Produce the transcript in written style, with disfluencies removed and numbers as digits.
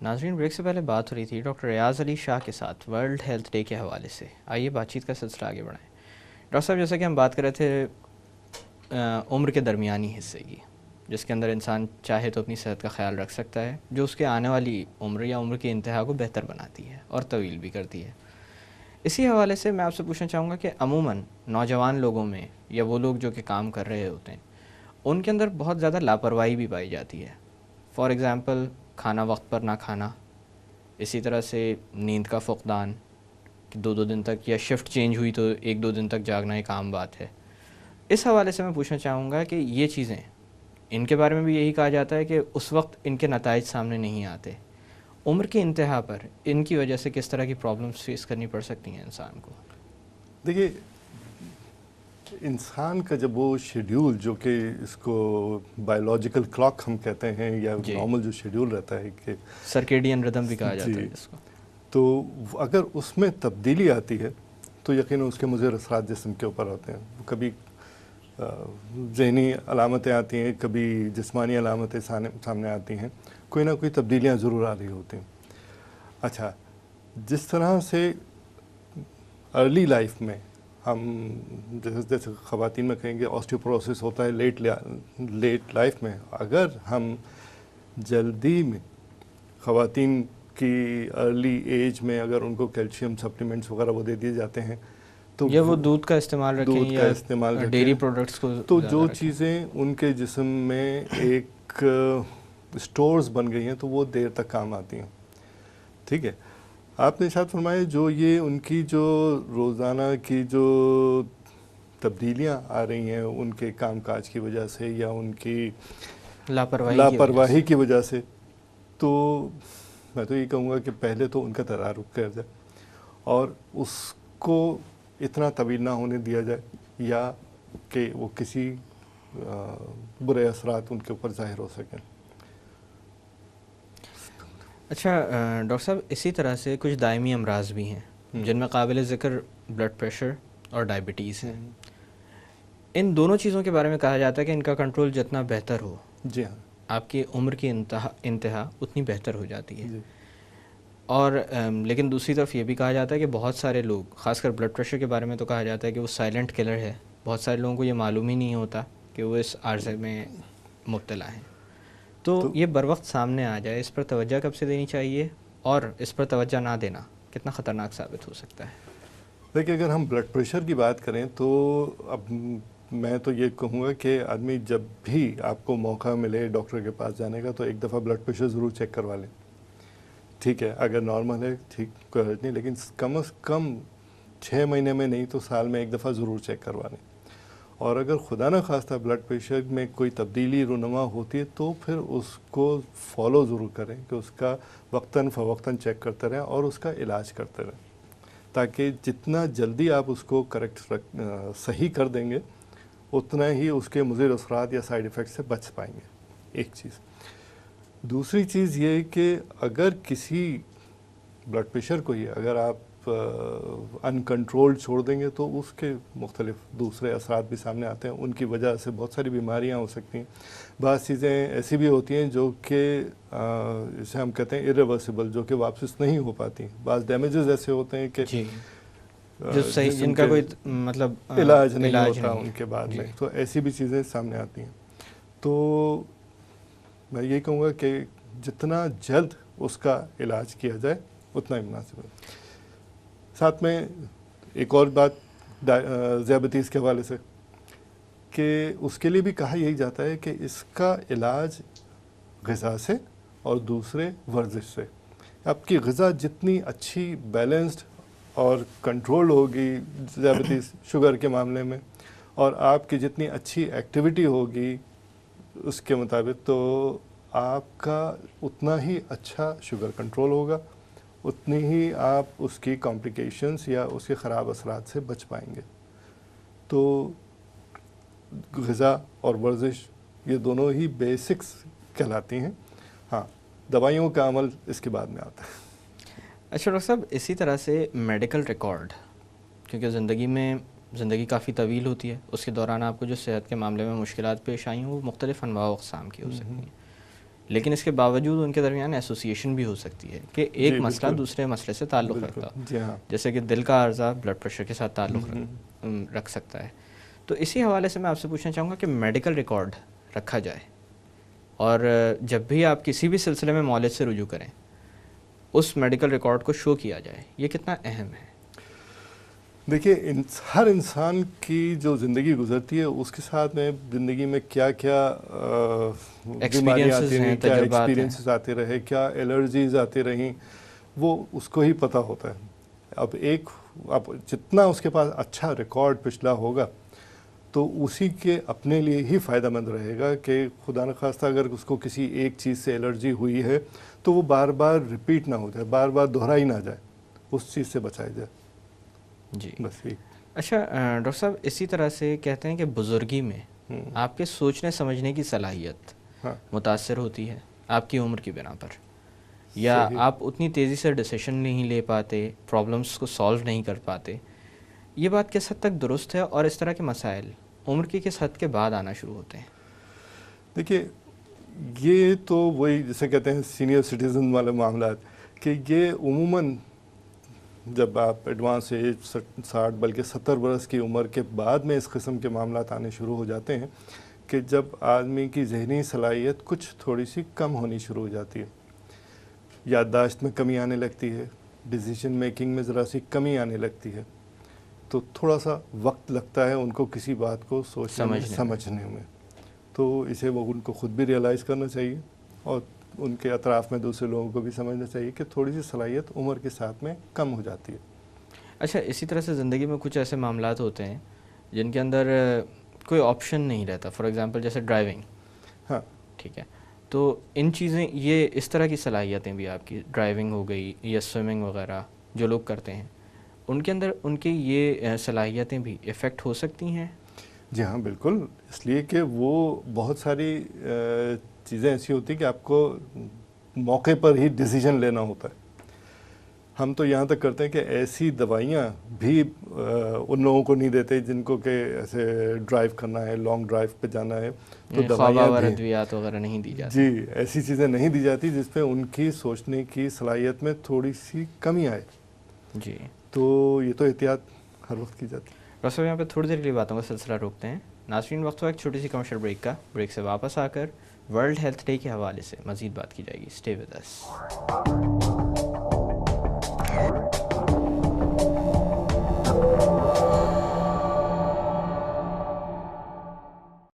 ناظرین، بریک سے پہلے بات ہو رہی تھی ڈاکٹر ریاض علی شاہ کے ساتھ ورلڈ ہیلتھ ڈے کے حوالے سے. آئیے بات چیت کا سلسلہ آگے بڑھائیں. ڈاکٹر صاحب، جیسا کہ ہم بات کر رہے تھے عمر کے درمیانی حصے کی، جس کے اندر انسان چاہے تو اپنی صحت کا خیال رکھ سکتا ہے، جو اس کے آنے والی عمر یا عمر کی انتہا کو بہتر بناتی ہے اور طویل بھی کرتی ہے. اسی حوالے سے میں آپ سے پوچھنا چاہوں گا کہ عموماً نوجوان لوگوں میں یا وہ لوگ جو کہ کام کر رہے ہوتے ہیں، ان کے اندر بہت زیادہ لاپرواہی بھی پائی جاتی ہے. فار ایگزامپل، کھانا وقت پر نہ کھانا، اسی طرح سے نیند کا فقدان کہ 2 دن تک، یا شفٹ چینج ہوئی تو 1-2 دن تک جاگنا ایک عام بات ہے. اس حوالے سے میں پوچھنا چاہوں گا کہ یہ چیزیں، ان کے بارے میں بھی یہی کہا جاتا ہے کہ اس وقت ان کے نتائج سامنے نہیں آتے. عمر کی انتہا پر ان کی وجہ سے کس طرح کی پرابلمس فیس کرنی پڑ سکتی ہیں انسان کو؟ دیکھیے، انسان کا جب وہ شیڈیول جو کہ اس کو بایولوجیکل کلاک ہم کہتے ہیں، یا نارمل جو شیڈیول رہتا ہے کہ سرکیڈین ردم بھی کہا جاتا ہے جس کو، تو اگر اس میں تبدیلی آتی ہے تو یقیناً اس کے مضر اثرات جسم کے اوپر آتے ہیں. کبھی ذہنی علامتیں آتی ہیں، کبھی جسمانی علامتیں سامنے آتی ہیں، کوئی نہ کوئی تبدیلیاں ضرور آ رہی ہوتی ہیں. اچھا، جس طرح سے ارلی لائف میں ہم جیسے خواتین میں کہیں گے آسٹیوپروسس ہوتا ہے لیٹ لائف میں، اگر ہم جلدی میں خواتین کی ارلی ایج میں اگر ان کو کیلشیم سپلیمنٹس وغیرہ وہ دے دیے جاتے ہیں تو یا وہ دودھ کا استعمال رکھیں یا ڈیری پروڈکٹس کو، تو جو چیزیں ان کے جسم میں ایک سٹورز بن گئی ہیں تو وہ دیر تک کام آتی ہیں. ٹھیک ہے، آپ نے ارشاد فرمایا جو یہ ان کی جو روزانہ کی جو تبدیلیاں آ رہی ہیں ان کے کام کاج کی وجہ سے یا ان کی لاپرواہی کی وجہ سے، تو میں تو یہ کہوں گا کہ پہلے تو ان کا تدارک کیا جائے اور اس کو اتنا طویل نہ ہونے دیا جائے یا کہ وہ کسی برے اثرات ان کے اوپر ظاہر ہو سکیں. اچھا ڈاکٹر صاحب، اسی طرح سے کچھ دائمی امراض بھی ہیں جن میں قابل ذکر بلڈ پریشر اور ڈائبٹیز ہیں. ان دونوں چیزوں کے بارے میں کہا جاتا ہے کہ ان کا کنٹرول جتنا بہتر ہو، جی ہاں، آپ کی عمر کی انتہا اتنی بہتر ہو جاتی ہے. جی. اور لیکن دوسری طرف یہ بھی کہا جاتا ہے کہ بہت سارے لوگ، خاص کر بلڈ پریشر کے بارے میں تو کہا جاتا ہے کہ وہ سائلنٹ کلر ہے. بہت سارے لوگوں کو یہ معلوم ہی نہیں ہوتا کہ وہ اس عارضے میں مبتلا ہیں. تو یہ بر وقت سامنے آ جائے، اس پر توجہ کب سے دینی چاہیے، اور اس پر توجہ نہ دینا کتنا خطرناک ثابت ہو سکتا ہے؟ دیکھیے، اگر ہم بلڈ پریشر کی بات کریں تو اب میں تو یہ کہوں گا کہ آدمی جب بھی آپ کو موقع ملے ڈاکٹر کے پاس جانے کا تو ایک دفعہ بلڈ پریشر ضرور چیک کروا لیں. ٹھیک ہے، اگر نارمل ہے ٹھیک، کوئی حرج نہیں، لیکن کم از کم 6 مہینے میں نہیں تو سال میں ایک دفعہ ضرور چیک کروا لیں. اور اگر خدا نہ خواستہ بلڈ پریشر میں کوئی تبدیلی رونما ہوتی ہے تو پھر اس کو فالو ضرور کریں کہ اس کا وقتاً فوقتاً چیک کرتے رہیں اور اس کا علاج کرتے رہیں، تاکہ جتنا جلدی آپ اس کو صحیح کر دیں گے اتنا ہی اس کے مضر اثرات یا سائیڈ ایفیکٹ سے بچ پائیں گے. ایک چیز. دوسری چیز یہ کہ اگر کسی بلڈ پریشر کو ہی اگر آپ ان کنٹرول چھوڑ دیں گے تو اس کے مختلف دوسرے اثرات بھی سامنے آتے ہیں. ان کی وجہ سے بہت ساری بیماریاں ہو سکتی ہیں. بعض چیزیں ایسی بھی ہوتی ہیں جو کہ جسے ہم کہتے ہیں irreversible، جو کہ واپس نہیں ہو پاتی. بعض ڈیمیجز ایسے ہوتے ہیں کہ جن کا کوئی مطلب علاج نہیں ہوتا ان کے بعد میں، تو ایسی بھی چیزیں سامنے آتی ہیں. تو میں یہ کہوں گا کہ جتنا جلد اس کا علاج کیا جائے اتنا ہی مناسب ہے. ساتھ میں ایک اور بات ذیابیطیز کے حوالے سے کہ اس کے لیے بھی کہا یہی جاتا ہے کہ اس کا علاج غذا سے اور دوسرے ورزش سے. آپ کی غذا جتنی اچھی بیلنسڈ اور کنٹرول ہوگی ذیابیطیز شوگر کے معاملے میں، اور آپ کی جتنی اچھی ایکٹیویٹی ہوگی اس کے مطابق، تو آپ کا اتنا ہی اچھا شوگر کنٹرول ہوگا، اتنی ہی آپ اس کی کمپلیکیشنز یا اس کے خراب اثرات سے بچ پائیں گے. تو غذا اور ورزش یہ دونوں ہی بیسکس کہلاتی ہیں. ہاں، دوائیوں کا عمل اس کے بعد میں آتا ہے. اچھا ڈاکٹر صاحب، اسی طرح سے میڈیکل ریکارڈ، کیونکہ زندگی کافی طویل ہوتی ہے، اس کے دوران آپ کو جو صحت کے معاملے میں مشکلات پیش آئی ہیں وہ مختلف انواع و اقسام کی ہو سکتی ہیں. لیکن اس کے باوجود ان کے درمیان ایسوسیشن بھی ہو سکتی ہے کہ ایک مسئلہ دوسرے مسئلے سے تعلق رکھتا ہو. جی ہاں. جیسے کہ دل کا عارضہ بلڈ پریشر کے ساتھ تعلق رکھ سکتا ہے. تو اسی حوالے سے میں آپ سے پوچھنا چاہوں گا کہ میڈیکل ریکارڈ رکھا جائے اور جب بھی آپ کسی بھی سلسلے میں معالج سے رجوع کریں اس میڈیکل ریکارڈ کو شو کیا جائے, یہ کتنا اہم ہے؟ دیکھیے ہر انسان کی جو زندگی گزرتی ہے اس کے ساتھ میں زندگی میں کیا کیا بیماریاں آتی رہیں, کیا ایکسپیرینسز آتے رہے, کیا الرجیز آتی رہیں, وہ اس کو ہی پتہ ہوتا ہے. اب جتنا اس کے پاس اچھا ریکارڈ پچھلا ہوگا تو اسی کے اپنے لیے ہی فائدہ مند رہے گا کہ خدا نخواستہ اگر اس کو کسی ایک چیز سے الرجی ہوئی ہے تو وہ بار بار ریپیٹ نہ ہو جائے, بار بار دہرائی نہ جائے, اس چیز سے بچایا جائے. جی بس یہی. اچھا ڈاکٹر صاحب, اسی طرح سے کہتے ہیں کہ بزرگی میں آپ کے سوچنے سمجھنے کی صلاحیت متاثر ہوتی ہے آپ کی عمر کی بنا پر, یا آپ اتنی تیزی سے ڈیسیشن نہیں لے پاتے, پرابلمس کو سالو نہیں کر پاتے. یہ بات کس حد تک درست ہے اور اس طرح کے مسائل عمر کی کس حد کے بعد آنا شروع ہوتے ہیں؟ دیکھیے یہ تو وہی جسے کہتے ہیں سینئر سٹیزن والے معاملات, کہ یہ عموماً جب آپ ایڈوانس ایج 60 بلکہ 70 برس کی عمر کے بعد میں اس قسم کے معاملات آنے شروع ہو جاتے ہیں کہ جب آدمی کی ذہنی صلاحیت کچھ تھوڑی سی کم ہونی شروع ہو جاتی ہے, یادداشت میں کمی آنے لگتی ہے, ڈیسیژن میکنگ میں ذرا سی کمی آنے لگتی ہے, تو تھوڑا سا وقت لگتا ہے ان کو کسی بات کو سمجھنے میں. تو اسے وہ ان کو خود بھی ریئلائز کرنا چاہیے اور ان کے اطراف میں دوسرے لوگوں کو بھی سمجھنا چاہیے کہ تھوڑی سی صلاحیت عمر کے ساتھ میں کم ہو جاتی ہے. اچھا, اسی طرح سے زندگی میں کچھ ایسے معاملات ہوتے ہیں جن کے اندر کوئی آپشن نہیں رہتا, فار ایگزامپل جیسے ڈرائیونگ. ہاں ٹھیک ہے, تو ان چیزیں, یہ اس طرح کی صلاحیتیں بھی آپ کی, ڈرائیونگ ہو گئی یا سوئمنگ وغیرہ جو لوگ کرتے ہیں, ان کے اندر ان کی یہ صلاحیتیں بھی افیکٹ ہو سکتی ہیں؟ جی ہاں بالکل, اس لیے کہ وہ بہت ساری چیزیں ایسی ہوتی ہیں کہ آپ کو موقع پر ہی ڈیسیژن لینا ہوتا ہے. ہم تو یہاں تک کرتے ہیں کہ ایسی دوائیاں بھی ان لوگوں کو نہیں دیتے جن کو کہ ایسے ڈرائیو کرنا ہے, لانگ ڈرائیو پہ جانا ہے, تو دوائیاں ادویات وغیرہ نہیں دی جاتی. جی, ایسی چیزیں نہیں دی جاتی جس پہ ان کی سوچنے کی صلاحیت میں تھوڑی سی کمی آئے. جی, تو یہ تو احتیاط ہر وقت کی جاتی ہے. ڈاکٹر صاحب یہاں پہ تھوڑی دیر کے لیے باتوں کا سلسلہ روکتے ہیں. ناظرین, وقت ہوا ایک چھوٹی سی کمرشل بریک کا. بریک سے واپس آ کر ورلڈ ہیلتھ ڈے کے حوالے سے مزید بات کی جائے گی. Stay with us.